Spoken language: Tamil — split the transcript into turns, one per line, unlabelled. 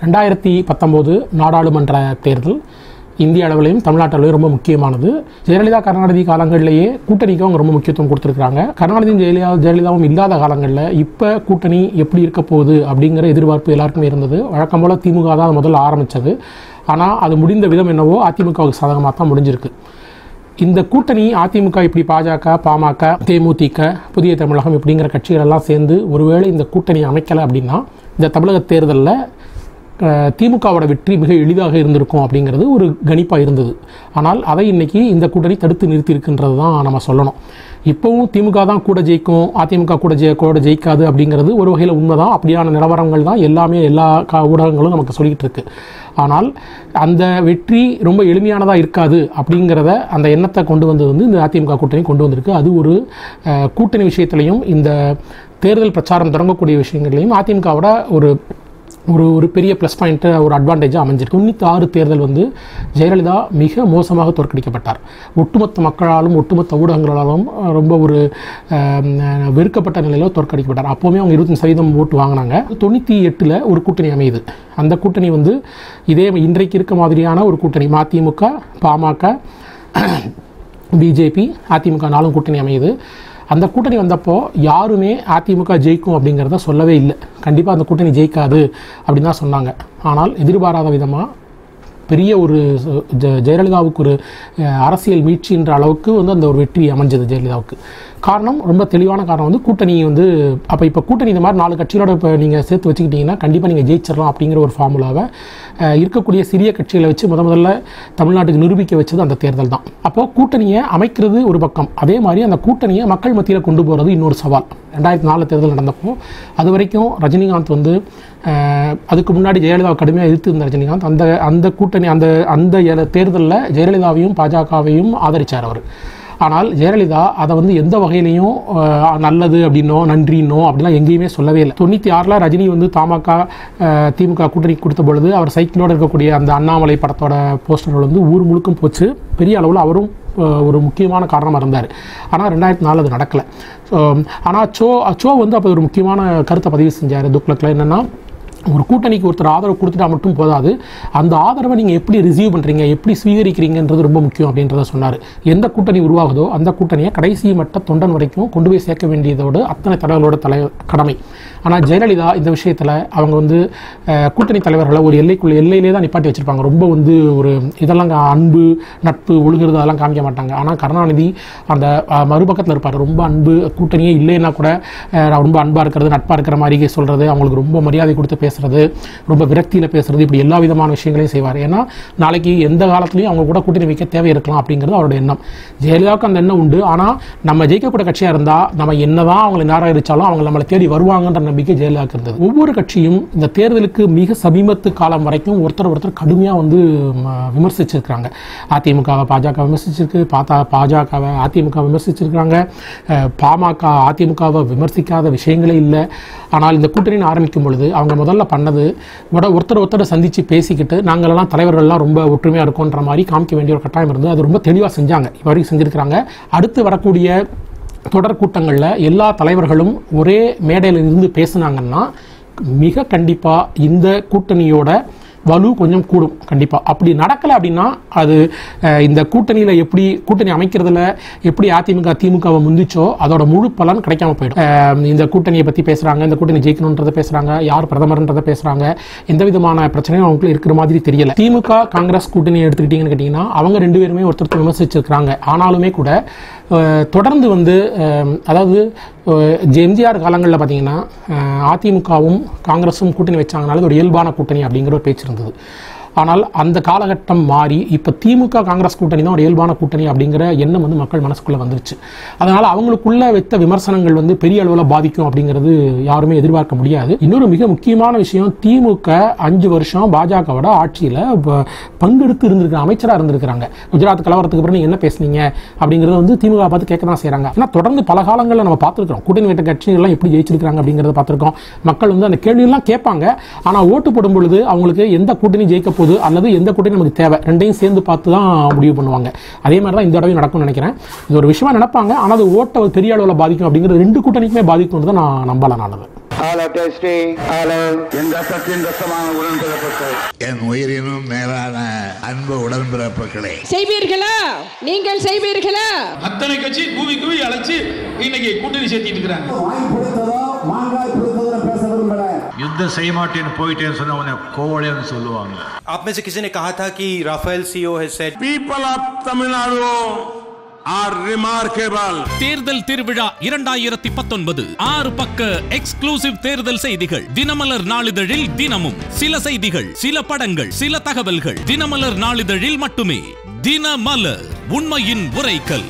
2019 நாடாளுமன்ற தேர்தல் இந்திய அளவிலையும் தமிழ்நாட்டு அளவிலையும் ரொம்ப முக்கியமானது. ஜெயலலிதா கருணாநிதி காலங்களிலேயே கூட்டணிக்கு அவங்க ரொம்ப முக்கியத்துவம் கொடுத்துருக்காங்க. கருணாநிதியும் ஜெயலலிதாவும் இல்லாத காலங்களில் இப்போ கூட்டணி எப்படி இருக்க போகுது அப்படிங்கிற எதிர்பார்ப்பு எல்லாருக்குமே இருந்தது. வழக்கம் போல் திமுக தான் அது முதல்ல ஆரம்பித்தது. ஆனால் அது முடிந்த விதம் என்னவோ அதிமுகவுக்கு சாதகமாக தான் முடிஞ்சிருக்கு. இந்த கூட்டணி அதிமுக இப்படி பாஜக, பாமக, தேமுதிக, புதிய தமிழகம் இப்படிங்கிற கட்சிகள் எல்லாம் சேர்ந்து ஒருவேளை இந்த கூட்டணி அமைக்கலை அப்படின்னா இந்த தமிழக தேர்தலில் திமுகவோட வெற்றி மிக எளிதாக இருந்திருக்கும் அப்படிங்கிறது ஒரு கணிப்பாக இருந்தது. ஆனால் அதை இன்றைக்கி இந்த கூட்டணி தடுத்து நிறுத்தியிருக்குன்றது தான் நம்ம சொல்லணும். இப்போவும் திமுக தான் கூட ஜெயிக்கும், அதிமுக கூட ஜெயிக்காது அப்படிங்கிறது ஒரு வகையில் உண்மை தான். அப்படியான நிலவரங்கள் தான் எல்லா ஊடகங்களும் நமக்கு சொல்லிக்கிட்டு இருக்கு. ஆனால் அந்த வெற்றி ரொம்ப எளிமையானதாக இருக்காது அப்படிங்கிறத அந்த எண்ணத்தை கொண்டு வந்தது இந்த அதிமுக கூட்டணி கொண்டு வந்திருக்கு. அது ஒரு கூட்டணி விஷயத்துலையும் இந்த தேர்தல் பிரச்சாரம் தொடங்கக்கூடிய விஷயங்கள்லையும் அதிமுகவோட ஒரு பெரிய ப்ளஸ் பாயிண்ட்டு, ஒரு அட்வான்டேஜாக அமைஞ்சிருக்கு. 96 தேர்தல் ஜெயலலிதா மிக மோசமாக தோற்கடிக்கப்பட்டார். ஒட்டுமொத்த மக்களாலும் ஒட்டுமொத்த ஊடகங்களாலும் ரொம்ப ஒரு வெறுக்கப்பட்ட நிலையில் தோற்கடிக்கப்பட்டார். அப்போவுமே அவங்க 25% ஓட்டு வாங்கினாங்க. 98 ஒரு கூட்டணி அமையுது. அந்த கூட்டணி இதே இன்றைக்கு இருக்க மாதிரியான ஒரு கூட்டணி, மதிமுக, பாமக, பிஜேபி, அதிமுக 4 கூட்டணி அமையுது. அந்த கூட்டணி வந்தப்போ யாருமே அதிமுக ஜெயிக்கும் அப்படிங்கிறத சொல்லவே இல்லை. கண்டிப்பாக அந்த கூட்டணி ஜெயிக்காது அப்படின்னு தான் சொன்னாங்க. ஆனால் எதிர்பாராத விதமாக பெரிய ஒரு ஜெயலலிதாவுக்கு ஒரு அரசியல் மீட்சின்ற அளவுக்கு அந்த ஒரு வெற்றி அமைஞ்சது ஜெயலலிதாவுக்கு. காரணம், ரொம்ப தெளிவான காரணம் கூட்டணி அப்போ இப்போ கூட்டணி இந்த மாதிரி 4 கட்சிகளோட இப்போ நீங்கள் சேர்த்து வச்சுக்கிட்டிங்கன்னா கண்டிப்பாக நீங்கள் ஜெயிச்சிடலாம் அப்படிங்கிற ஒரு ஃபார்முலாவை இருக்கக்கூடிய சிறிய கட்சிகளை வச்சு முதல்ல தமிழ்நாட்டுக்கு நிரூபிக்க வச்சது அந்த தேர்தல் தான். அப்போது கூட்டணியை அமைக்கிறது ஒரு பக்கம், அதே மாதிரி அந்த கூட்டணியை மக்கள் மத்தியில் கொண்டு போகிறது இன்னொரு சவால். 2004 தேர்தல் நடந்தப்போ அது வரைக்கும் ரஜினிகாந்த் அதுக்கு முன்னாடி ஜெயலலிதாவை கடுமையாக எதிர்த்து இருந்த ரஜினிகாந்த் அந்த கூட்டணி அந்த தேர்தலில் ஜெயலலிதாவையும் பாஜகவையும் ஆதரித்தார் அவர். ஆனால் ஜெயலலிதா அதை எந்த வகையிலையும் நல்லது அப்படின்னோ நன்றின்னோ அப்படிலாம் எங்கேயுமே சொல்லவே இல்லை. 96 ரஜினி பாமக திமுக கூட்டணி கொடுத்த பொழுது அவர் சைக்கிளோடு இருக்கக்கூடிய அந்த அண்ணாமலை படத்தோட போஸ்டர்கள் ஊர் முழுக்கும் போச்சு. பெரிய அளவில் அவரும் ஒரு முக்கியமான காரணமாக இருந்தார். ஆனால் 2004 அது நடக்கலை. ஆனால் சோ அப்போ ஒரு முக்கியமான கருத்தை பதிவு செஞ்சார் துக்ளக்கில். என்னென்னா, ஒரு கூட்டணிக்கு ஒருத்தர் ஆதரவு கொடுத்துட்டா மட்டும் போதாது, அந்த ஆதரவை நீங்கள் எப்படி ரிசீவ் பண்ணுறீங்க, எப்படி ஸ்வீகரிக்கிறீங்கன்றது ரொம்ப முக்கியம் அப்படின்றத சொன்னார். எந்த கூட்டணி உருவாகுதோ அந்த கூட்டணியை கடைசி மட்ட தொண்டன் வரைக்கும் கொண்டு போய் சேர்க்க வேண்டியதோடு அத்தனை தலைவர்களோட கடமை. ஆனால் ஜெயலலிதா இந்த விஷயத்தில் அவங்க கூட்டணி தலைவர்களை ஒரு எல்லையிலே தான் நிப்பாட்டி வச்சுருப்பாங்க. ரொம்ப ஒரு இதெல்லாம் அன்பு, நட்பு, ஒழுகுறது அதெல்லாம் காமிக்க மாட்டாங்க. ஆனால் கருணாநிதி அந்த மறுபக்கத்தில் இருப்பார். ரொம்ப அன்பு, கூட்டணியே இல்லைன்னா கூட ரொம்ப அன்பாக இருக்கிறது, நட்பாக இருக்கிற மாதிரி சொல்கிறது, அவங்களுக்கு ரொம்ப மரியாதை கொடுத்து பேசுறது, ரொம்ப விரக்தியில் பேசுறது, இப்படி எல்லா விதமான விஷயங்களையும் செய்வார். ஏன்னா நாளைக்கு எந்த காலத்துலையும் அவங்க கூட கூட்டணி வைக்க தேவை இருக்கலாம் அப்படிங்கிறது அவரோட எண்ணம். ஜெயலலிதாவுக்கு அந்த எண்ணம் உண்டு. ஆனால் நம்ம ஜெயிக்கக்கூடிய கட்சியாக இருந்தால் நம்ம என்னதான் அவங்களை நிராகரித்தாலும் அவங்க நம்மளை தேடி வருவாங்கன்ற நம்பிக்கை ஜெயலலிதாவுக்கு இருந்தது. ஒவ்வொரு கட்சியும் இந்த தேர்தலுக்கு மிக சமீபத்து காலம் வரைக்கும் ஒருத்தர் கடுமையாக விமர்சிச்சிருக்கிறாங்க. அதிமுகவை பாஜக விமர்சிச்சிருக்கு, பாஜகவை அதிமுக விமர்சிச்சிருக்கிறாங்க, பாமக அதிமுகவை விமர்சிக்காத விஷயங்களே இல்லை. ஆனால் இந்த கூட்டணின்னு ஆரம்பிக்கும் பொழுது அவங்க முதல்ல பண்ணது ஒருத்தரை சந்தித்து பேசிக்கிட்டு நாங்களெல்லாம் தலைவர்கள்லாம் ரொம்ப ஒற்றுமையாக இருக்கோன்ற மாதிரி காமிக்க வேண்டிய ஒரு கட்டாயம் இருந்தது. அது ரொம்ப தெளிவாக செஞ்சாங்க, இப்போ வரைக்கும் செஞ்சுருக்கிறாங்க. அடுத்து வரக்கூடிய தொடர் கூட்டங்களில் எல்லா தலைவர்களும் ஒரே மேடையில் இருந்து பேசுனாங்கன்னா மிக கண்டிப்பாக இந்த கூட்டணியோட வலு கொஞ்சம் கூடும். கண்டிப்பாக அப்படி நடக்கலை அப்படின்னா அது இந்த கூட்டணியில் எப்படி கூட்டணி அமைக்கிறதுல எப்படி அதிமுக திமுகவை முந்திச்சோ அதோட முழு பலன் கிடைக்காம போயிடும். இந்த கூட்டணியை பற்றி பேசுகிறாங்க, இந்த கூட்டணி ஜெயிக்கணுன்றதை பேசுகிறாங்க, யார் பிரதமர்ன்றதை பேசுகிறாங்க, எந்த விதமான பிரச்சனையும் அவங்களுக்கு இருக்கிற மாதிரி தெரியல. திமுக காங்கிரஸ் கூட்டணியை எடுத்துக்கிட்டிங்கன்னு கேட்டிங்கன்னா அவங்க 2 பேருமே ஒருத்தர் விமர்சிச்சிருக்கிறாங்க. ஆனாலுமே கூட தொடர்ந்து அதாவது எம்ஜிஆர் காலங்களில் பார்த்தீங்கன்னா அதிமுகவும் காங்கிரஸும் கூட்டணி வச்சாங்கனால ஒரு இயல்பான கூட்டணி அப்படிங்கிற ஒரு பேச்சு இருந்தது. ஆனால் அந்த காலகட்டம் மாறி இப்போ திமுக காங்கிரஸ் கூட்டணி தான் ஒரு இயல்பான கூட்டணி அப்படிங்கிற எண்ணம் மக்கள் மனசுக்குள்ளே வந்துருச்சு. அதனால் அவங்களுக்குள்ள வைத்த விமர்சனங்கள் பெரிய அளவில் பாதிக்கும் அப்படிங்கிறது யாருமே எதிர்பார்க்க முடியாது. இன்னொரு மிக முக்கியமான விஷயம், திமுக 5 வருஷம் பாஜகவோட ஆட்சியில் பங்கெடுத்து இருந்திருக்கிற அமைச்சராக இருந்திருக்கிறாங்க. குஜராத் கலவரத்துக்கு அப்புறம் நீங்கள் என்ன பேசுனீங்க அப்படிங்கிறத திமுக பார்த்து கேட்க தான் செய்கிறாங்க. ஏன்னா தொடர்ந்து பல காலங்களில் நம்ம பார்த்துருக்கோம் கூட்டணி வைத்த கட்சிகள்லாம் எப்படி ஜெயிச்சிருக்காங்க அப்படிங்கிறத பார்த்துருக்கோம். மக்கள் அந்த கேள்வியெல்லாம் கேட்பாங்க. ஆனால் ஓட்டு போடும் பொழுது அவங்களுக்கு எந்த கூட்டணி ஜெயிக்க அல்லது எந்த கூட்டணி நமக்கு தேவை ரெண்டையும் சேர்ந்து பார்த்து தான் முடிவு பண்ணுவாங்க. அதே மாதிரி தான் இந்த தடவை நடக்கும்னு நினைக்கிறேன். இது ஒரு விஷயமா நினைப்பாங்க, ஆனால் அது ஓட்டை பெரிய அளவில் பாதிக்கும் அப்படிங்கிறது 2 கூட்டணிக்குமே பாதிக்கும்னு தான் நான் நம்பலாம்.
Hello testing. ஹலோ. என் ரத்தத்தின் ரத்தமான உடன்பிறப்புகள், என் உயிரினும் மேலான அன்பு உடன்பிறப்புகளே, செய்வீர்களா? நீங்கள் செய்வீர்களா? அத்தனை கட்சி கூவி கூவி அழைச்சு இன்னைக்கு கூட்டணி சேர்த்திட்டு இருக்காங்க. युद्ध सही मार्टिन போயிட்டே சொன்னா உன்னை கோவளைன்னு சொல்லுவாங்க. आप में से किसी ने कहा था कि Rafale CEO has said people of Tamil Nadu are remarkable. தேர்தல் திருவிழா 2019 6 பக்க எக்ஸ்க்ளூசிவ் தேர்தல் செய்திகள் தினமலர் நாளிதழில் தினமும் சில செய்திகள், சில படங்கள், சில தகவல்கள் தினமலர் நாளிதழில் மட்டுமே. தினமலர், உண்மையின் உரைக்கல்.